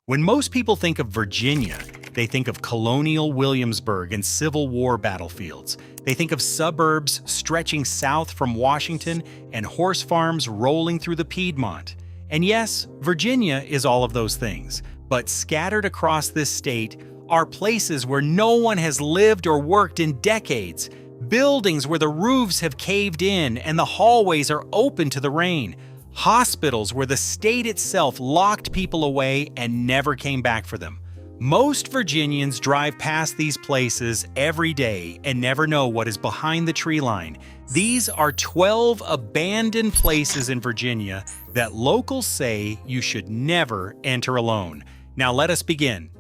When most people think of Virginia, they think of colonial Williamsburg and Civil War battlefields. They think of suburbs stretching south from Washington and horse farms rolling through the Piedmont. And yes, Virginia is all of those things, but scattered across this state are places where no one has lived or worked in decades. Buildings where the roofs have caved in and the hallways are open to the rain. Hospitals where the state itself locked people away and never came back for them. Most Virginians drive past these places every day and never know what is behind the tree line. These are 12 abandoned places in Virginia that locals say you should never enter alone. Now let us begin.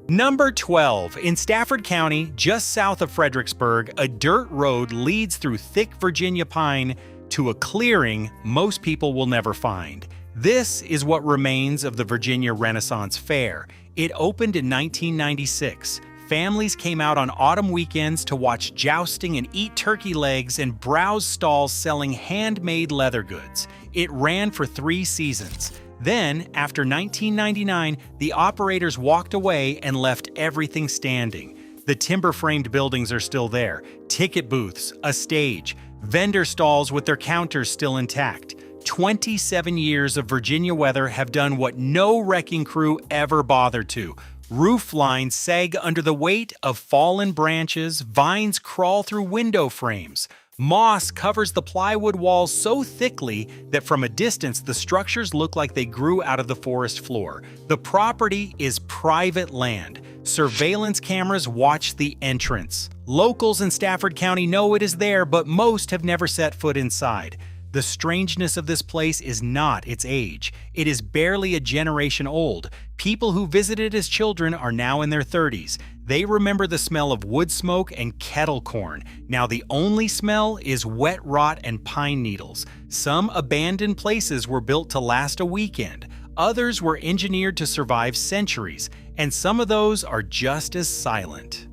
Number 12. In Stafford County, just south of Fredericksburg, a dirt road leads through thick Virginia pine to a clearing most people will never find. This is what remains of the Virginia Renaissance Fair. It opened in 1996. Families came out on autumn weekends to watch jousting and eat turkey legs and browse stalls selling handmade leather goods. It ran for 3 seasons. Then, after 1999, the operators walked away and left everything standing. The timber-framed buildings are still there, ticket booths, a stage, vendor stalls with their counters still intact. 27 years of Virginia weather have done what no wrecking crew ever bothered to. Roof lines sag under the weight of fallen branches, vines crawl through window frames. Moss covers the plywood walls so thickly that from a distance the structures look like they grew out of the forest floor. The property is private land. Surveillance cameras watch the entrance. Locals in Stafford County know it is there, but most have never set foot inside. The strangeness of this place is not its age. It is barely a generation old. People who visited as children are now in their 30s. They remember the smell of wood smoke and kettle corn. Now the only smell is wet rot and pine needles. Some abandoned places were built to last a weekend. Others were engineered to survive centuries. And some of those are just as silent.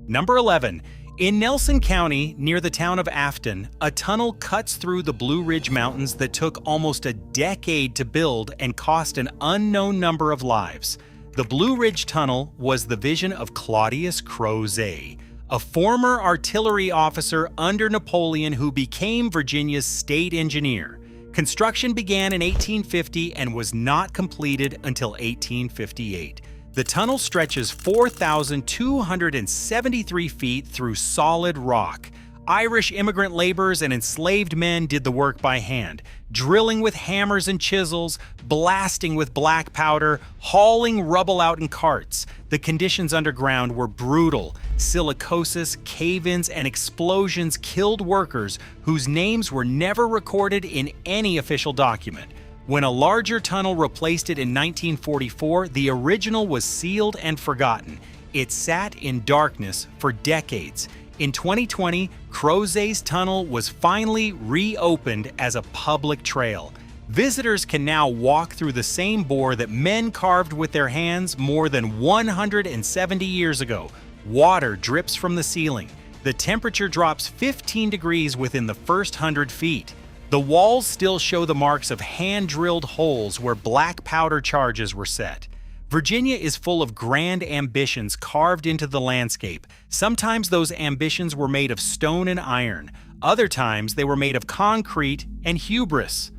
Number 11. In Nelson County, near the town of Afton, a tunnel cuts through the Blue Ridge Mountains that took almost a decade to build and cost an unknown number of lives. The Blue Ridge Tunnel was the vision of Claudius Crozet, a former artillery officer under Napoleon who became Virginia's state engineer. Construction began in 1850 and was not completed until 1858. The tunnel stretches 4,273 feet through solid rock. Irish immigrant laborers and enslaved men did the work by hand, drilling with hammers and chisels, blasting with black powder, hauling rubble out in carts. The conditions underground were brutal. Silicosis, cave-ins, and explosions killed workers whose names were never recorded in any official document. When a larger tunnel replaced it in 1944, the original was sealed and forgotten. It sat in darkness for decades. In 2020, Crozet's tunnel was finally reopened as a public trail. Visitors can now walk through the same bore that men carved with their hands more than 170 years ago. Water drips from the ceiling. The temperature drops 15 degrees within the first 100 feet. The walls still show the marks of hand-drilled holes where black powder charges were set. Virginia is full of grand ambitions carved into the landscape. Sometimes those ambitions were made of stone and iron. Other times they were made of concrete and hubris.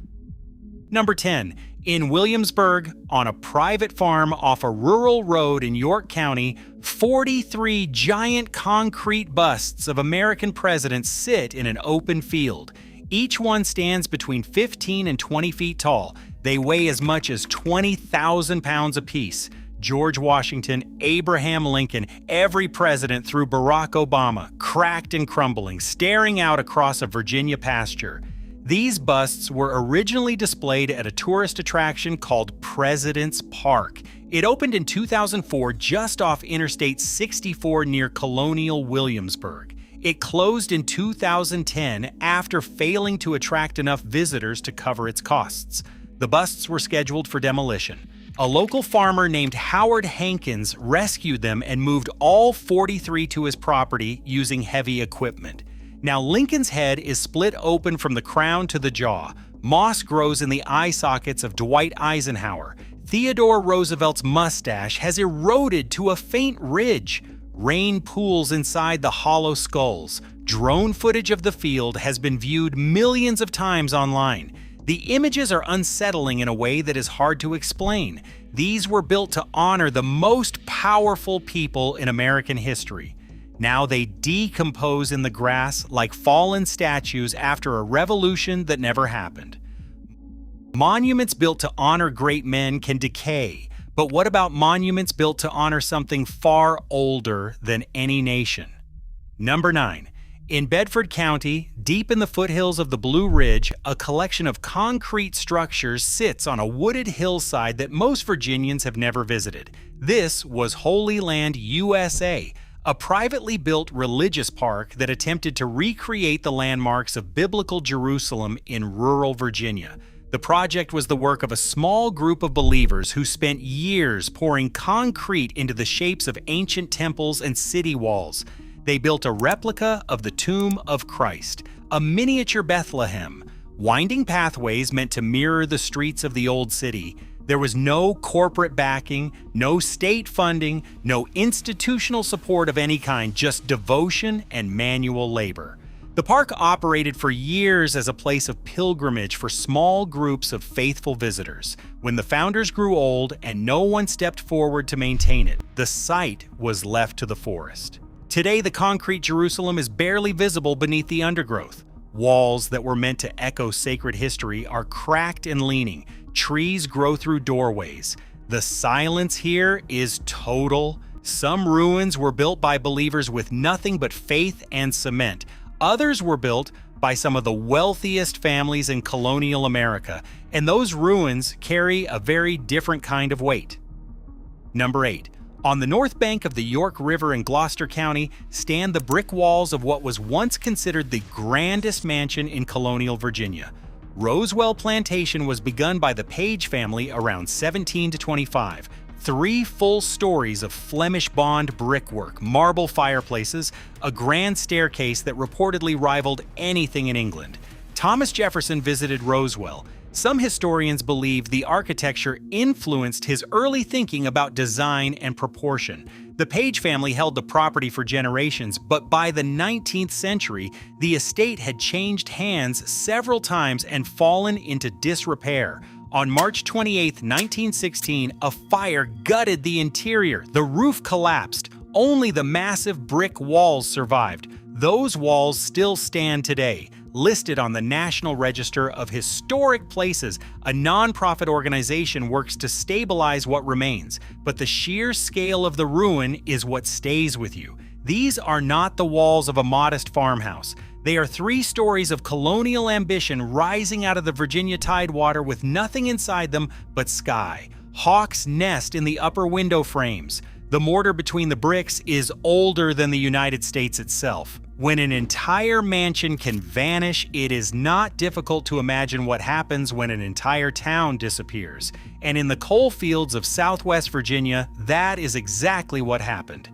Number 10. In Williamsburg, on a private farm off a rural road in York County, 43 giant concrete busts of American presidents sit in an open field. Each one stands between 15 and 20 feet tall. They weigh as much as 20,000 pounds apiece. George Washington, Abraham Lincoln, every president through Barack Obama, cracked and crumbling, staring out across a Virginia pasture. These busts were originally displayed at a tourist attraction called President's Park. It opened in 2004 just off Interstate 64 near colonial Williamsburg. It closed in 2010 after failing to attract enough visitors to cover its costs. The busts were scheduled for demolition. A local farmer named Howard Hankins rescued them and moved all 43 to his property using heavy equipment. Now Lincoln's head is split open from the crown to the jaw. Moss grows in the eye sockets of Dwight Eisenhower. Theodore Roosevelt's mustache has eroded to a faint ridge. Rain pools inside the hollow skulls. Drone footage of the field has been viewed millions of times online. The images are unsettling in a way that is hard to explain. These were built to honor the most powerful people in American history. Now they decompose in the grass like fallen statues after a revolution that never happened. Monuments built to honor great men can decay, but what about monuments built to honor something far older than any nation? Number 9. In Bedford County, deep in the foothills of the Blue Ridge, a collection of concrete structures sits on a wooded hillside that most Virginians have never visited. This was Holy Land, USA, a privately built religious park that attempted to recreate the landmarks of biblical Jerusalem in rural Virginia. The project was the work of a small group of believers who spent years pouring concrete into the shapes of ancient temples and city walls. They built a replica of the tomb of Christ, a miniature Bethlehem. Winding pathways meant to mirror the streets of the old city. There was no corporate backing, no state funding, no institutional support of any kind, just devotion and manual labor. The park operated for years as a place of pilgrimage for small groups of faithful visitors. When the founders grew old and no one stepped forward to maintain it, the site was left to the forest. Today, the concrete Jerusalem is barely visible beneath the undergrowth. Walls that were meant to echo sacred history are cracked and leaning. Trees grow through doorways. The silence here is total. Some ruins were built by believers with nothing but faith and cement. Others were built by some of the wealthiest families in colonial America, and those ruins carry a very different kind of weight. Number 8. On the north bank of the York River in Gloucester County stand the brick walls of what was once considered the grandest mansion in colonial Virginia. Rosewell Plantation was begun by the Page family around 1725. 3 full stories of Flemish bond brickwork, marble fireplaces, a grand staircase that reportedly rivaled anything in England. Thomas Jefferson visited Rosewell. Some historians believe the architecture influenced his early thinking about design and proportion. The Page family held the property for generations, but by the 19th century, the estate had changed hands several times and fallen into disrepair. On March 28, 1916, a fire gutted the interior. The roof collapsed. Only the massive brick walls survived. Those walls still stand today. Listed on the National Register of Historic Places, a nonprofit organization works to stabilize what remains, but the sheer scale of the ruin is what stays with you. These are not the walls of a modest farmhouse. They are 3 stories of colonial ambition rising out of the Virginia tidewater with nothing inside them but sky. Hawks nest in the upper window frames. The mortar between the bricks is older than the United States itself. When an entire mansion can vanish, it is not difficult to imagine what happens when an entire town disappears. And in the coal fields of Southwest Virginia, that is exactly what happened.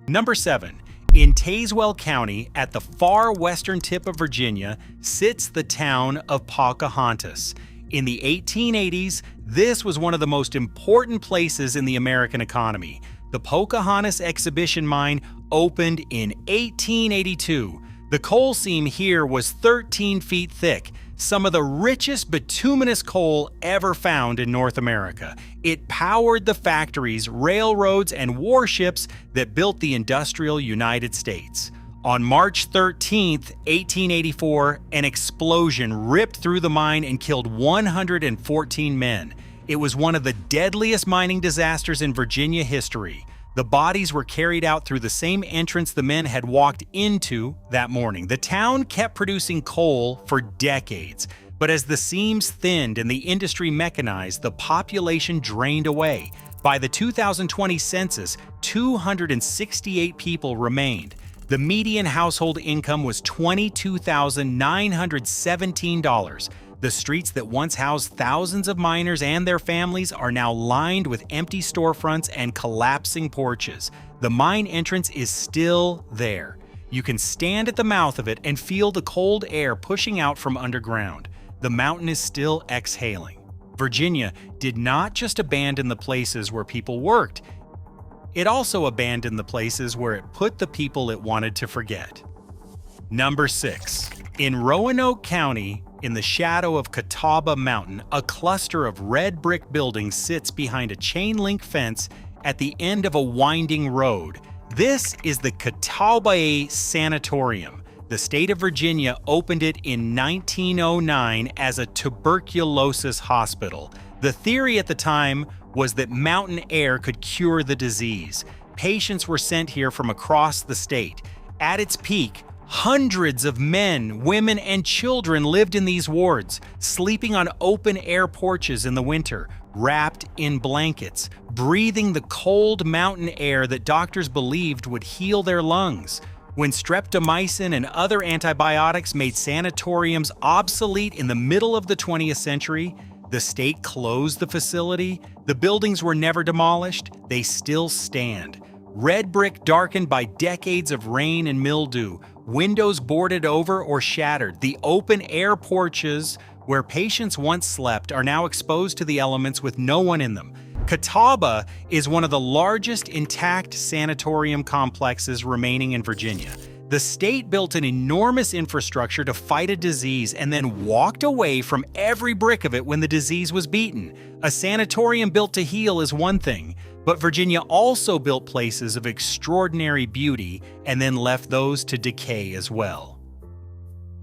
Number 7. In Tazewell County, at the far western tip of Virginia, sits the town of Pocahontas. In the 1880s, this was one of the most important places in the American economy. The Pocahontas exhibition mine opened in 1882. The coal seam here was 13 feet thick, some of the richest bituminous coal ever found in North America. It powered the factories, railroads, and warships that built the industrial United States. On March 13, 1884, an explosion ripped through the mine and killed 114 men. It was one of the deadliest mining disasters in Virginia history. The bodies were carried out through the same entrance the men had walked into that morning. The town kept producing coal for decades, but as the seams thinned and the industry mechanized, the population drained away. By the 2020 census, 268 people remained. The median household income was $22,917. The streets that once housed thousands of miners and their families are now lined with empty storefronts and collapsing porches. The mine entrance is still there. You can stand at the mouth of it and feel the cold air pushing out from underground. The mountain is still exhaling. Virginia did not just abandon the places where people worked, it also abandoned the places where it put the people it wanted to forget. Number 6. In Roanoke County, in the shadow of Catawba Mountain, a cluster of red brick buildings sits behind a chain-link fence at the end of a winding road. This is the Catawba Sanatorium. The state of Virginia opened it in 1909 as a tuberculosis hospital. The theory at the time was that mountain air could cure the disease. Patients were sent here from across the state. At its peak, hundreds of men, women, and children lived in these wards, sleeping on open-air porches in the winter, wrapped in blankets, breathing the cold mountain air that doctors believed would heal their lungs. When streptomycin and other antibiotics made sanatoriums obsolete in the middle of the 20th century, the state closed the facility. The buildings were never demolished. They still stand. Red brick darkened by decades of rain and mildew, windows boarded over or shattered. The open-air porches where patients once slept are now exposed to the elements with no one in them. Catawba is one of the largest intact sanatorium complexes remaining in Virginia. The state built an enormous infrastructure to fight a disease and then walked away from every brick of it when the disease was beaten. A sanatorium built to heal is one thing, but Virginia also built places of extraordinary beauty and then left those to decay as well.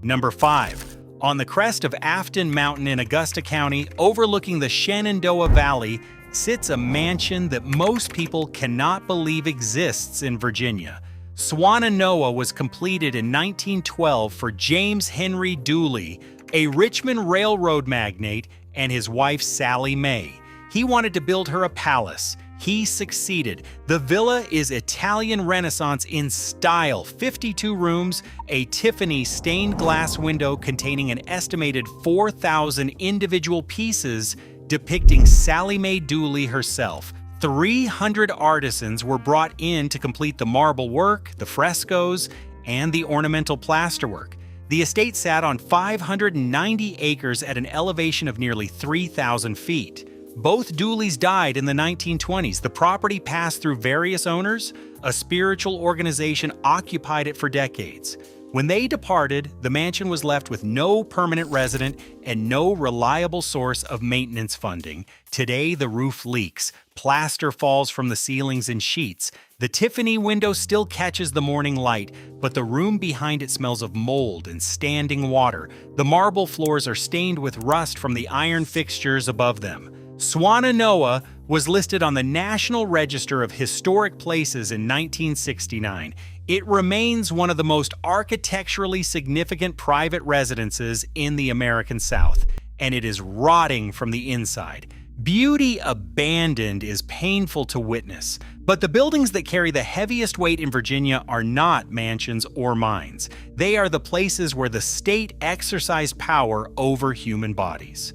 Number 5. On the crest of Afton Mountain in Augusta County, overlooking the Shenandoah Valley, sits a mansion that most people cannot believe exists in Virginia. Swannanoa was completed in 1912 for James Henry Dooley, a Richmond Railroad magnate, and his wife Sally May. He wanted to build her a palace. He succeeded. The villa is Italian Renaissance in style, 52 rooms, a Tiffany stained glass window containing an estimated 4,000 individual pieces depicting Sally Mae Dooley herself. 300 artisans were brought in to complete the marble work, the frescoes, and the ornamental plasterwork. The estate sat on 590 acres at an elevation of nearly 3,000 feet. Both Dooleys died in the 1920s. The property passed through various owners. A spiritual organization occupied it for decades. When they departed, the mansion was left with no permanent resident and no reliable source of maintenance funding. Today, the roof leaks. Plaster falls from the ceilings in sheets. The Tiffany window still catches the morning light, but the room behind it smells of mold and standing water. The marble floors are stained with rust from the iron fixtures above them. Swannanoa was listed on the National Register of Historic Places in 1969. It remains one of the most architecturally significant private residences in the American South, and it is rotting from the inside. Beauty abandoned is painful to witness, but the buildings that carry the heaviest weight in Virginia are not mansions or mines. They are the places where the state exercised power over human bodies.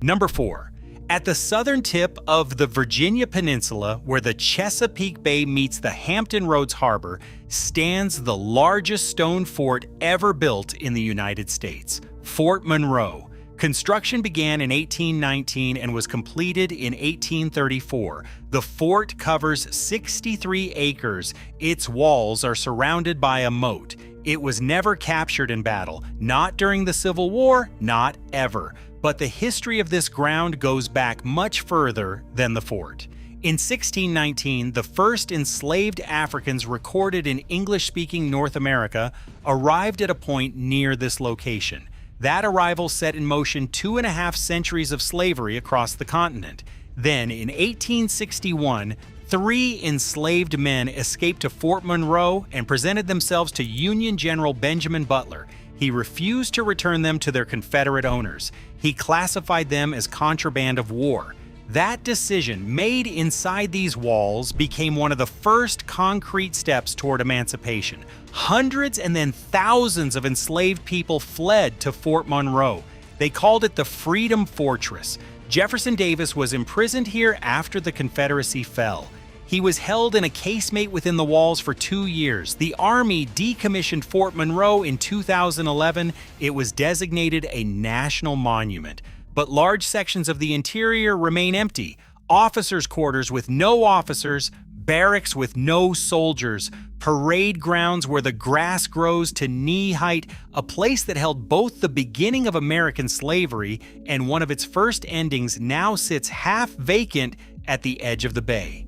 Number 4. At the southern tip of the Virginia Peninsula, where the Chesapeake Bay meets the Hampton Roads Harbor, stands the largest stone fort ever built in the United States, Fort Monroe. Construction began in 1819 and was completed in 1834. The fort covers 63 acres. Its walls are surrounded by a moat. It was never captured in battle, not during the Civil War, not ever. But the history of this ground goes back much further than the fort. In 1619, the first enslaved Africans recorded in English-speaking North America arrived at a point near this location. That arrival set in motion 2.5 centuries of slavery across the continent. Then, in 1861, 3 enslaved men escaped to Fort Monroe and presented themselves to Union General Benjamin Butler. He refused to return them to their Confederate owners. He classified them as contraband of war. That decision, made inside these walls, became one of the first concrete steps toward emancipation. Hundreds and then thousands of enslaved people fled to Fort Monroe. They called it the Freedom Fortress. Jefferson Davis was imprisoned here after the Confederacy fell. He was held in a casemate within the walls for 2 years. The Army decommissioned Fort Monroe in 2011. It was designated a national monument. but large sections of the interior remain empty. Officers' quarters with no officers, barracks with no soldiers, parade grounds where the grass grows to knee height, a place that held both the beginning of American slavery and one of its first endings now sits half vacant at the edge of the bay.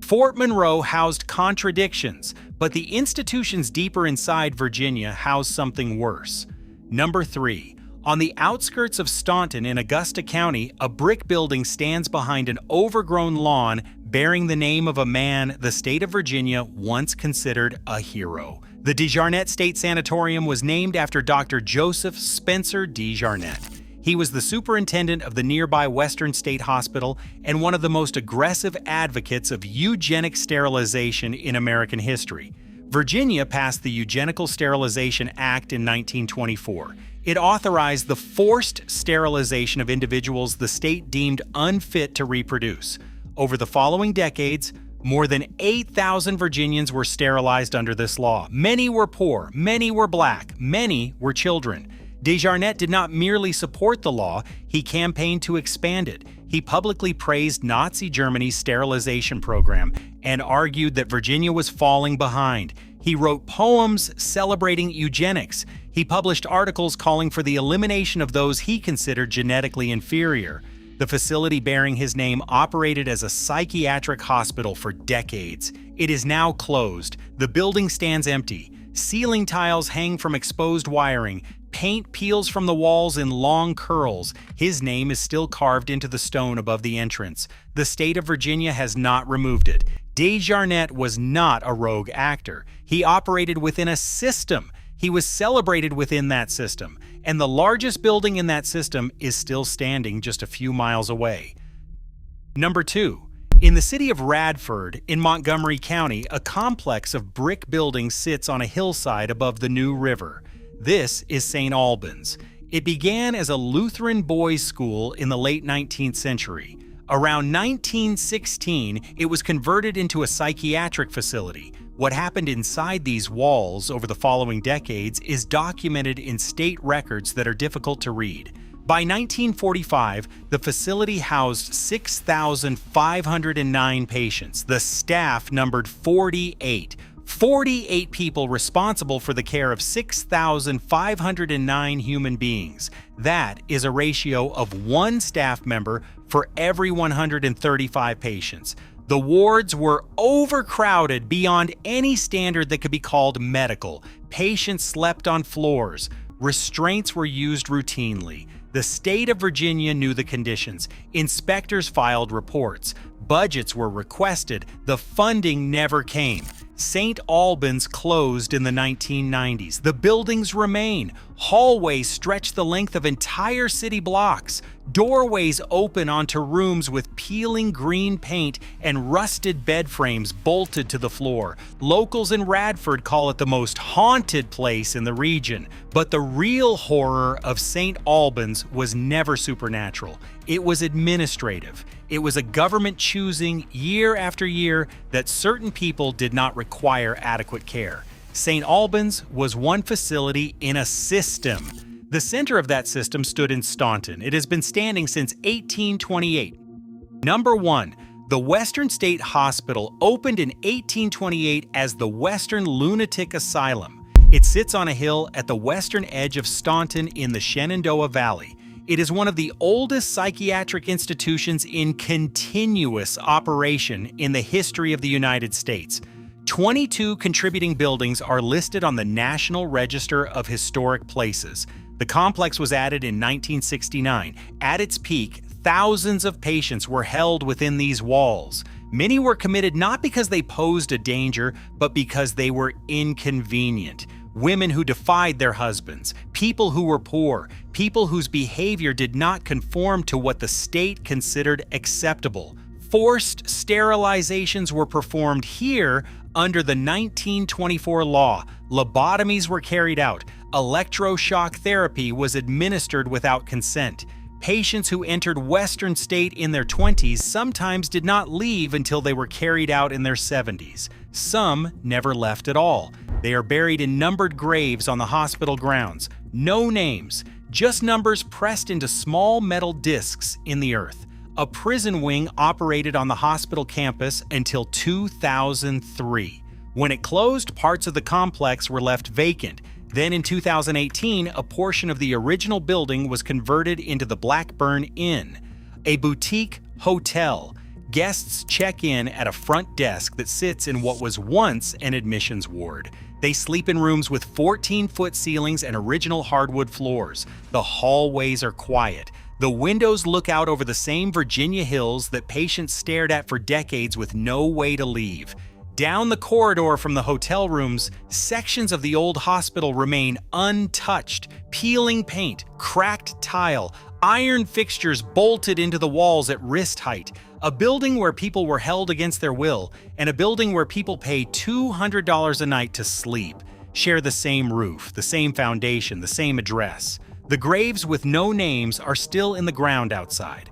Fort Monroe housed contradictions, but the institutions deeper inside Virginia housed something worse. Number 3. On the outskirts of Staunton in Augusta County, a brick building stands behind an overgrown lawn bearing the name of a man the state of Virginia once considered a hero. The DeJarnette State Sanatorium was named after Dr. Joseph Spencer DeJarnette. He was the superintendent of the nearby Western State Hospital and one of the most aggressive advocates of eugenic sterilization in American history. Virginia passed the Eugenical Sterilization Act in 1924. It authorized the forced sterilization of individuals the state deemed unfit to reproduce. Over the following decades, more than 8,000 Virginians were sterilized under this law. Many were poor, many were black, many were children. DeJarnette did not merely support the law, he campaigned to expand it. He publicly praised Nazi Germany's sterilization program and argued that Virginia was falling behind. He wrote poems celebrating eugenics. He published articles calling for the elimination of those he considered genetically inferior. The facility bearing his name operated as a psychiatric hospital for decades. It is now closed. The building stands empty. Ceiling tiles hang from exposed wiring. Paint peels from the walls in long curls. His name is still carved into the stone above the entrance. The state of Virginia has not removed it. DeJarnette was not a rogue actor. He operated within a system. He was celebrated within that system. And the largest building in that system is still standing just a few miles away. Number 2. In the city of Radford, in Montgomery County, a complex of brick buildings sits on a hillside above the New River. This is St. Albans. It began as a Lutheran boys' school in the late 19th century. Around 1916, it was converted into a psychiatric facility. What happened inside these walls over the following decades is documented in state records that are difficult to read. By 1945, the facility housed 6,509 patients. The staff numbered 48. 48 people responsible for the care of 6,509 human beings. That is a ratio of 1 staff member for every 135 patients. The wards were overcrowded beyond any standard that could be called medical. Patients slept on floors. Restraints were used routinely. The state of Virginia knew the conditions. Inspectors filed reports. Budgets were requested. The funding never came. St. Albans closed in the 1990s. The buildings remain. Hallways stretch the length of entire city blocks. Doorways open onto rooms with peeling green paint and rusted bed frames bolted to the floor. Locals in Radford call it the most haunted place in the region. But the real horror of St. Albans was never supernatural. It was administrative. It was a government choosing year after year that certain people did not require adequate care. St. Albans was one facility in a system. The center of that system stood in Staunton. It has been standing since 1828. Number 1. The Western State Hospital opened in 1828 as the Western Lunatic Asylum. It sits on a hill at the western edge of Staunton in the Shenandoah Valley. It is one of the oldest psychiatric institutions in continuous operation in the history of the United States. 22 contributing buildings are listed on the National Register of Historic Places. The complex was added in 1969. At its peak, thousands of patients were held within these walls. Many were committed not because they posed a danger, but because they were inconvenient. Women who defied their husbands, people who were poor, people whose behavior did not conform to what the state considered acceptable. Forced sterilizations were performed here under the 1924 law. Lobotomies were carried out. Electroshock therapy was administered without consent. Patients who entered Western State in their 20s sometimes did not leave until they were carried out in their 70s. Some never left at all. They are buried in numbered graves on the hospital grounds. No names. just numbers pressed into small metal discs in the earth. A prison wing operated on the hospital campus until 2003. When it closed, parts of the complex were left vacant. Then in 2018, a portion of the original building was converted into the Blackburn Inn, a boutique hotel. Guests check in at a front desk that sits in what was once an admissions ward. They sleep in rooms with 14-foot ceilings and original hardwood floors. The hallways are quiet. The windows look out over the same Virginia hills that patients stared at for decades with no way to leave. Down the corridor from the hotel rooms, sections of the old hospital remain untouched. Peeling paint, cracked tile, iron fixtures bolted into the walls at wrist height. A building where people were held against their will, and a building where people pay $200 a night to sleep, share the same roof, the same foundation, the same address. The graves with no names are still in the ground outside.